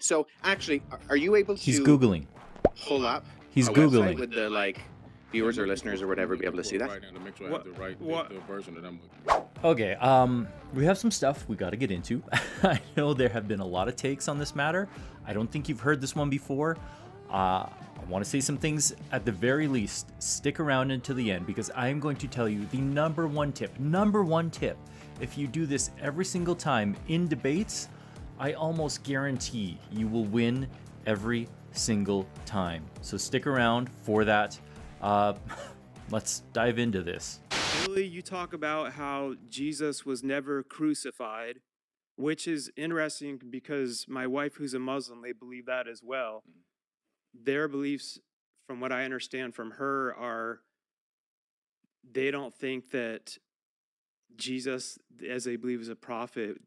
So actually, are you able He's to Googling. pull up He's a website Googling. would the viewers or listeners or whatever be able to see that? Right now to make sure I have the version that I'm looking at. Okay, we have some stuff we got to get into. I know there have been a lot of takes on this matter. I don't think you've heard this one before. I want to say some things at the very least. Stick around until the end because I am going to tell you the number one tip. If you do this every single time in debates, I almost guarantee you will win every single time. So stick around for that. Let's dive into this. Billy, you talk about how Jesus was never crucified, which is interesting because my wife, who's a Muslim, they believe that as well. Their beliefs, from what I understand from her, are they don't think that Jesus, as they believe is a prophet,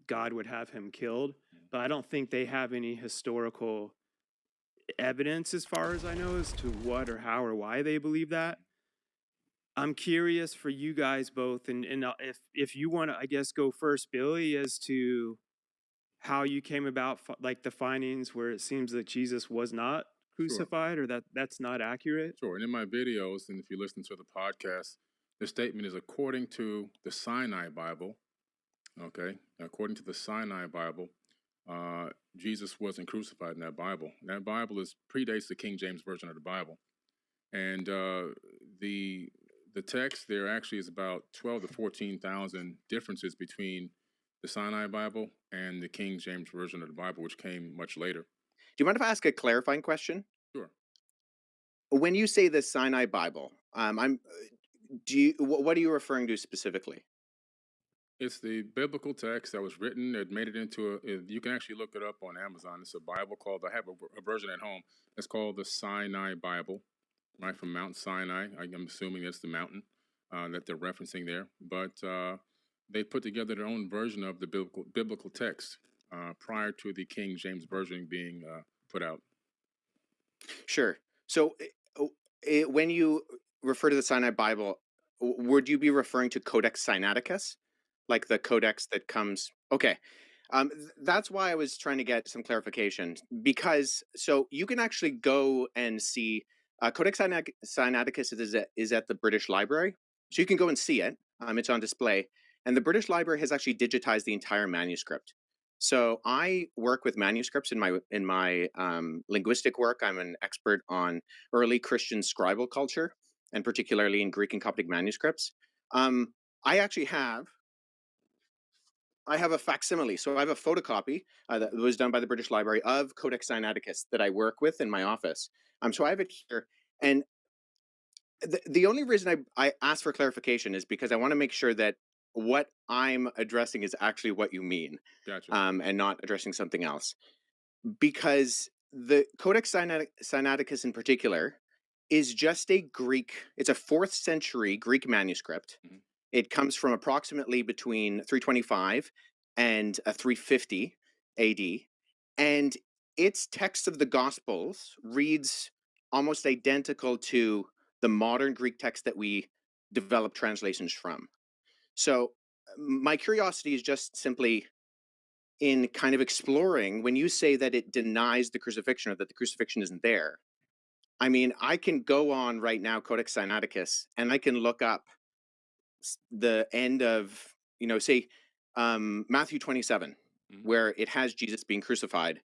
God would have him killed. But I don't think they have any historical evidence, as far as I know, as to what or how or why they believe that. I'm curious for you guys both, and if you want to, I guess, go first, Billy, as to how you came about, like the findings where it seems that Jesus was not crucified, or that's not accurate. Sure. And in my videos, and if you listen to the podcast, the statement is according to the Sinai Bible. Okay, according to the Sinai Bible, Jesus wasn't crucified in that Bible. That Bible predates the King James version of the Bible, and the text there actually is about 12 to 14,000 differences between the Sinai Bible and the King James version of the Bible, which came much later. Do you mind if I ask a clarifying question? Sure. When you say the Sinai Bible, what are you referring to specifically? It's the biblical text that was written. It made it into you can actually look it up on Amazon. It's a Bible called, I have a version at home. It's called the Sinai Bible, right, from Mount Sinai. I'm assuming that's the mountain that they're referencing there. But they put together their own version of the biblical text prior to the King James version being put out. Sure. So when you refer to the Sinai Bible, would you be referring to Codex Sinaiticus? Like the codex that comes... Okay. That's why I was trying to get some clarification, because so you can actually go and see Codex Sinaiticus is at the British Library. So you can go and see it. It's on display. And the British Library has actually digitized the entire manuscript. So I work with manuscripts in my linguistic work. I'm an expert on early Christian scribal culture, and particularly in Greek and Coptic manuscripts. I actually have a facsimile. So I have a photocopy that was done by the British Library of Codex Sinaiticus that I work with in my office. So I have it here. And the only reason I asked for clarification is because I want to make sure that what I'm addressing is actually what you mean. Gotcha. And not addressing something else. Because the Codex Sinaiticus in particular is just it's a 4th century Greek manuscript. Mm-hmm. It comes from approximately between 325 and 350 AD. And its text of the Gospels reads almost identical to the modern Greek text that we develop translations from. So my curiosity is just simply in kind of exploring, when you say that it denies the crucifixion or that the crucifixion isn't there. I mean, I can go on right now, Codex Sinaiticus, and I can look up the end of, say, Matthew 27, mm-hmm. where it has Jesus being crucified.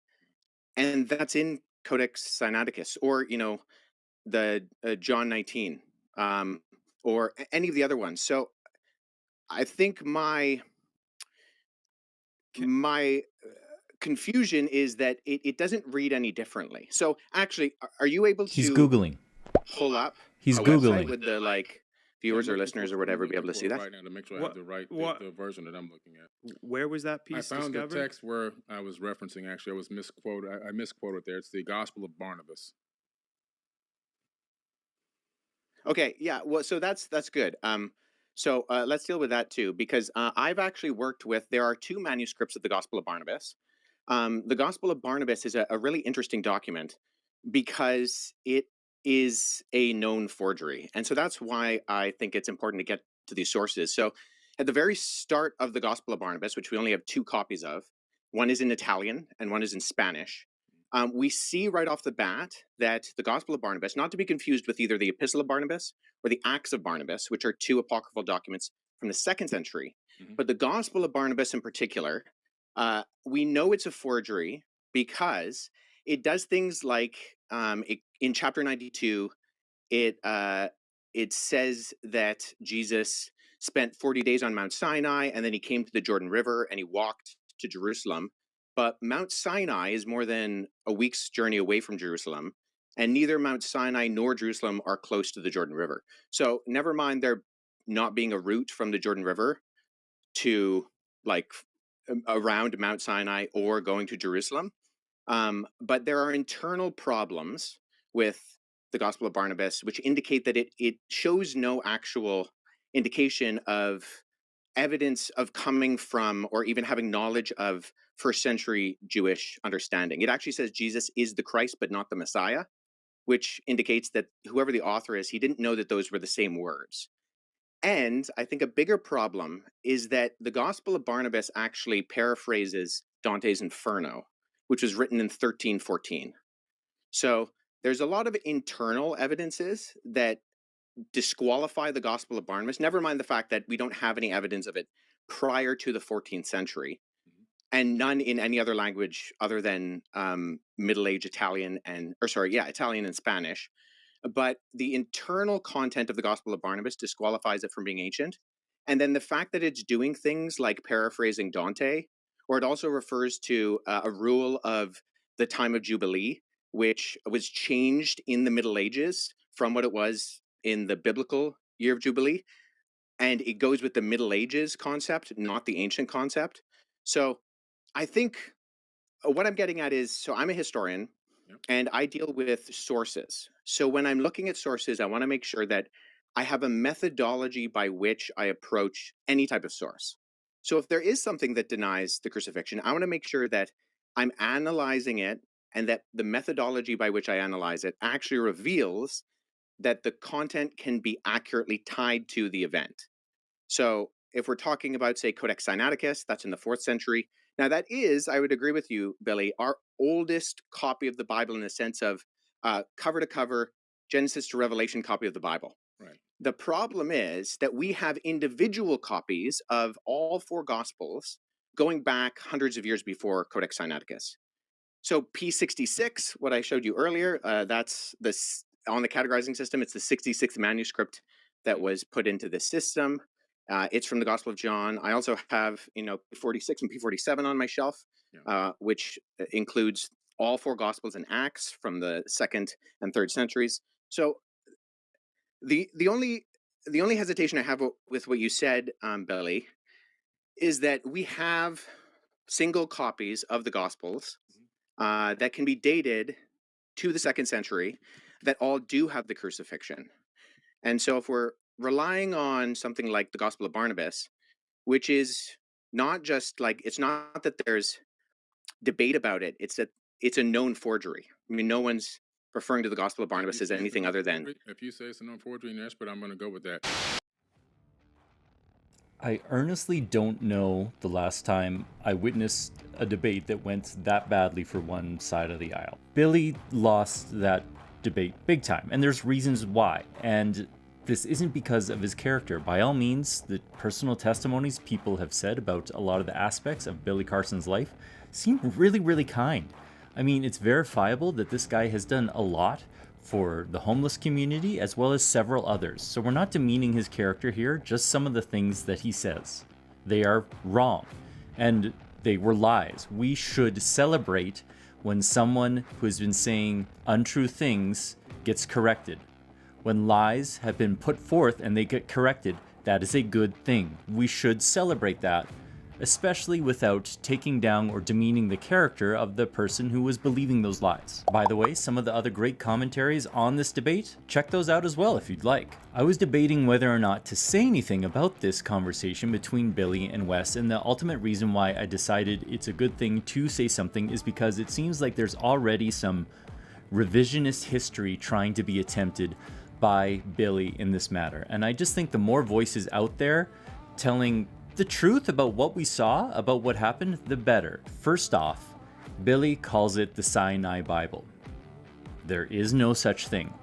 And that's in Codex Sinaiticus, or, the John 19, or any of the other ones. So I think my confusion is that it doesn't read any differently. So actually, are you able to... He's Googling. Pull up He's a Googling. website with the viewers or listeners or whatever be able to see that? Right now to make sure I have the version that I'm looking at. Where was that piece I found discovered? the text where I was referencing. Actually, I was misquoted. I misquoted there. It's the Gospel of Barnabas. Okay, yeah. Well, so that's good. So let's deal with that too, because I've actually worked with... There are 2 manuscripts of the Gospel of Barnabas. The Gospel of Barnabas is a really interesting document because it is a known forgery. And so that's why I think it's important to get to these sources. So at the very start of the Gospel of Barnabas, which we only have 2 copies of, one is in Italian and one is in Spanish, we see right off the bat that the Gospel of Barnabas, not to be confused with either the Epistle of Barnabas or the Acts of Barnabas, which are two apocryphal documents from the 2nd century, but the Gospel of Barnabas in particular, we know it's a forgery because it does things like in chapter 92, it says that Jesus spent 40 days on Mount Sinai, and then he came to the Jordan River and he walked to Jerusalem. But Mount Sinai is more than a week's journey away from Jerusalem, and neither Mount Sinai nor Jerusalem are close to the Jordan River. So never mind there not being a route from the Jordan River to like around Mount Sinai or going to Jerusalem. But there are internal problems with the Gospel of Barnabas, which indicate that it shows no actual indication of evidence of coming from or even having knowledge of 1st century Jewish understanding. It actually says Jesus is the Christ, but not the Messiah, which indicates that whoever the author is, he didn't know that those were the same words. And I think a bigger problem is that the Gospel of Barnabas actually paraphrases Dante's Inferno, which was written in 1314. So there's a lot of internal evidences that disqualify the Gospel of Barnabas, never mind the fact that we don't have any evidence of it prior to the 14th century, and none in any other language other than Middle Age Italian Italian and Spanish. But the internal content of the Gospel of Barnabas disqualifies it from being ancient. And then the fact that it's doing things like paraphrasing Dante, or it also refers to a rule of the time of Jubilee, which was changed in the Middle Ages from what it was in the biblical year of Jubilee. And it goes with the Middle Ages concept, not the ancient concept. So I think what I'm getting at is, so I'm a historian, and I deal with sources. So when I'm looking at sources, I want to make sure that I have a methodology by which I approach any type of source. So if there is something that denies the crucifixion, I want to make sure that I'm analyzing it and that the methodology by which I analyze it actually reveals that the content can be accurately tied to the event. So if we're talking about, say, Codex Sinaiticus, that's in the 4th century. Now that is, I would agree with you, Billy, our oldest copy of the Bible in the sense of cover to cover, Genesis to Revelation copy of the Bible. Right. The problem is that we have individual copies of all 4 Gospels going back hundreds of years before Codex Sinaiticus. So P66, what I showed you earlier, that's on the categorizing system. It's the 66th manuscript that was put into the system. It's from the Gospel of John. I also have, P46 and P47 on my shelf, which includes all 4 Gospels and Acts from the 2nd and 3rd centuries. So the only hesitation I have with what you said, Billy, is that we have single copies of the Gospels that can be dated to the 2nd century that all do have the crucifixion. And so if we're relying on something like the Gospel of Barnabas, which is not just like, it's not that there's debate about it, it's that it's a known forgery. I mean, no one's referring to the Gospel of Barnabas as anything other than... If you say it's a known forgery and expert, I'm going to go with that. I earnestly don't know the last time I witnessed a debate that went that badly for one side of the aisle. Billy lost that debate big time, and there's reasons why. And this isn't because of his character. By all means, the personal testimonies people have said about a lot of the aspects of Billy Carson's life seem really, really kind. I mean, it's verifiable that this guy has done a lot for the homeless community as well as several others. So we're not demeaning his character here, just some of the things that he says. They are wrong, and they were lies. We should celebrate when someone who has been saying untrue things gets corrected. When lies have been put forth and they get corrected, that is a good thing. We should celebrate that, especially without taking down or demeaning the character of the person who was believing those lies. By the way, some of the other great commentaries on this debate, check those out as well if you'd like. I was debating whether or not to say anything about this conversation between Billy and Wes, and the ultimate reason why I decided it's a good thing to say something is because it seems like there's already some revisionist history trying to be attempted by Billy in this matter. And I just think the more voices out there telling the truth about what we saw, about what happened, the better. First off, Billy calls it the Sinai Bible. There is no such thing.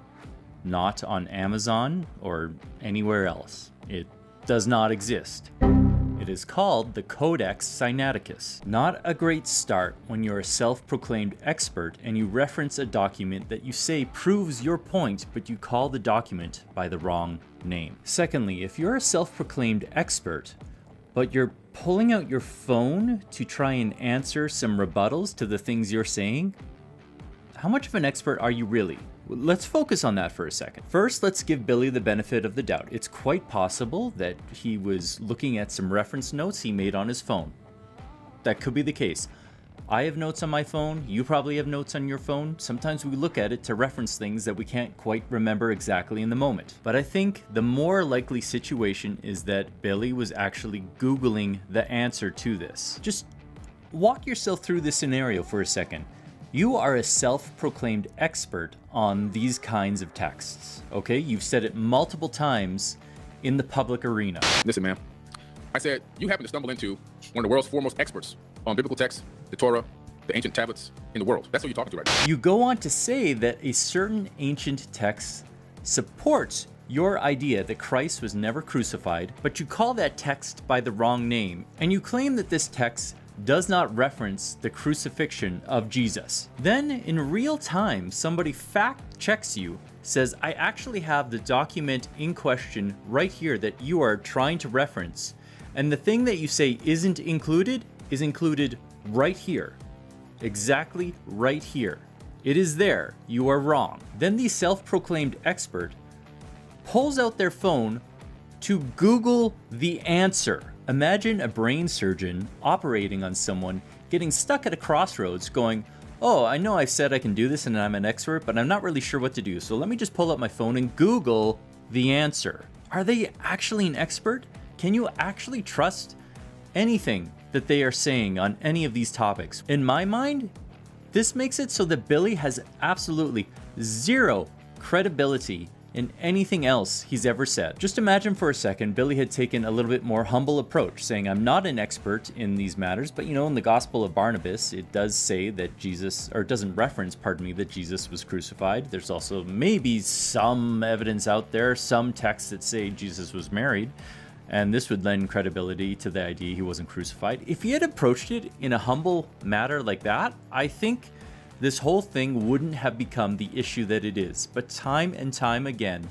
Not on Amazon or anywhere else. It does not exist. It is called the Codex Sinaiticus. Not a great start when you're a self-proclaimed expert and you reference a document that you say proves your point, but you call the document by the wrong name. Secondly, if you're a self-proclaimed expert, but you're pulling out your phone to try and answer some rebuttals to the things you're saying, how much of an expert are you really? Let's focus on that for a second. First, let's give Billy the benefit of the doubt. It's quite possible that he was looking at some reference notes he made on his phone. That could be the case. I have notes on my phone. You probably have notes on your phone. Sometimes we look at it to reference things that we can't quite remember exactly in the moment. But I think the more likely situation is that Billy was actually Googling the answer to this. Just walk yourself through this scenario for a second. You are a self-proclaimed expert on these kinds of texts, okay? You've said it multiple times in the public arena. Listen, man. I said, you happen to stumble into one of the world's foremost experts on biblical texts, the Torah, the ancient tablets in the world. That's who you're talking to right now. You go on to say that a certain ancient text supports your idea that Christ was never crucified, but you call that text by the wrong name, and you claim that this text does not reference the crucifixion of Jesus. Then, in real time, somebody fact checks you, says, I actually have the document in question right here that you are trying to reference, and the thing that you say isn't included is included right here. Exactly right here. It is there. You are wrong. Then the self-proclaimed expert pulls out their phone to Google the answer. Imagine a brain surgeon operating on someone getting stuck at a crossroads going, oh, I know I've said I can do this and I'm an expert, but I'm not really sure what to do. So let me just pull up my phone and Google the answer. Are they actually an expert? Can you actually trust anything that they are saying on any of these topics? In my mind, this makes it so that Billy has absolutely zero credibility in anything else he's ever said. Just imagine for a second Billy had taken a little bit more humble approach, saying, I'm not an expert in these matters, but you know, in the Gospel of Barnabas, it does say that Jesus, or it doesn't reference, pardon me, that Jesus was crucified. There's also maybe some evidence out there, some texts that say Jesus was married, and this would lend credibility to the idea he wasn't crucified. If he had approached it in a humble matter like that, I think this whole thing wouldn't have become the issue that it is. But time and time again,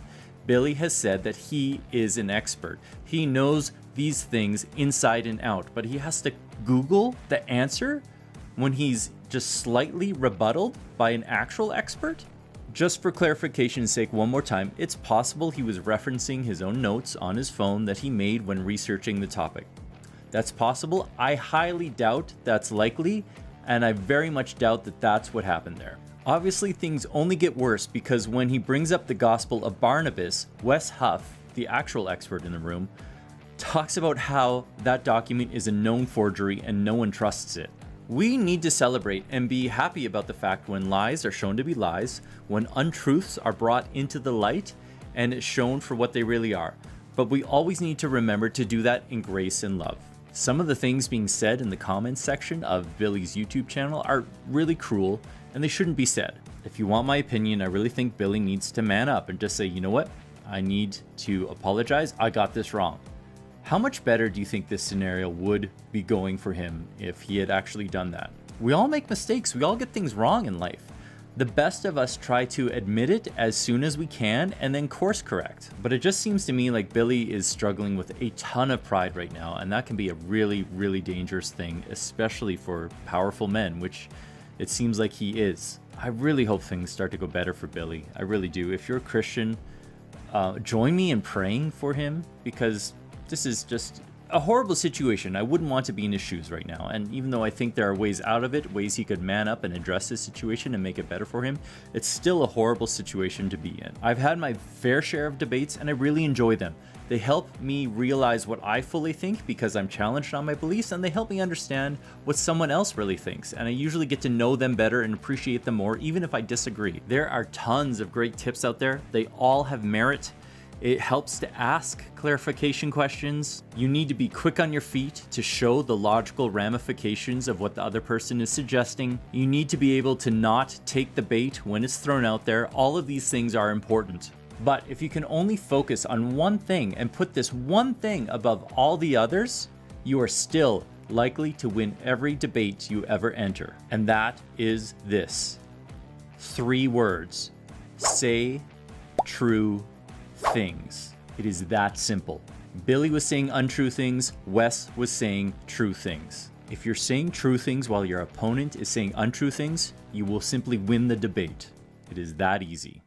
Billy has said that he is an expert. He knows these things inside and out, but he has to Google the answer when he's just slightly rebutted by an actual expert? Just for clarification's sake, one more time, it's possible he was referencing his own notes on his phone that he made when researching the topic. That's possible. I highly doubt that's likely, and I very much doubt that that's what happened there. Obviously, things only get worse because when he brings up the Gospel of Barnabas, Wes Huff, the actual expert in the room, talks about how that document is a known forgery and no one trusts it. We need to celebrate and be happy about the fact when lies are shown to be lies, when untruths are brought into the light and it's shown for what they really are. But we always need to remember to do that in grace and love. Some of the things being said in the comments section of Billy's YouTube channel are really cruel and they shouldn't be said. If you want my opinion, I really think Billy needs to man up and just say, you know what? I need to apologize. I got this wrong. How much better do you think this scenario would be going for him if he had actually done that? We all make mistakes. We all get things wrong in life. The best of us try to admit it as soon as we can and then course correct. But it just seems to me like Billy is struggling with a ton of pride right now, and that can be a really, really dangerous thing, especially for powerful men, which it seems like he is. I really hope things start to go better for Billy. I really do. If you're a Christian, join me in praying for him, because this is just a horrible situation. I wouldn't want to be in his shoes right now. And even though I think there are ways out of it, ways he could man up and address this situation and make it better for him, it's still a horrible situation to be in. I've had my fair share of debates and I really enjoy them. They help me realize what I fully think because I'm challenged on my beliefs, and they help me understand what someone else really thinks. And I usually get to know them better and appreciate them more, even if I disagree. There are tons of great tips out there. They all have merit. It helps to ask clarification questions. You need to be quick on your feet to show the logical ramifications of what the other person is suggesting. You need to be able to not take the bait when it's thrown out there. All of these things are important. But if you can only focus on one thing and put this one thing above all the others, you are still likely to win every debate you ever enter. And that is this. 3 words. Say true things. It is that simple. Billy was saying untrue things. Wes was saying true things. If you're saying true things while your opponent is saying untrue things, you will simply win the debate. It is that easy.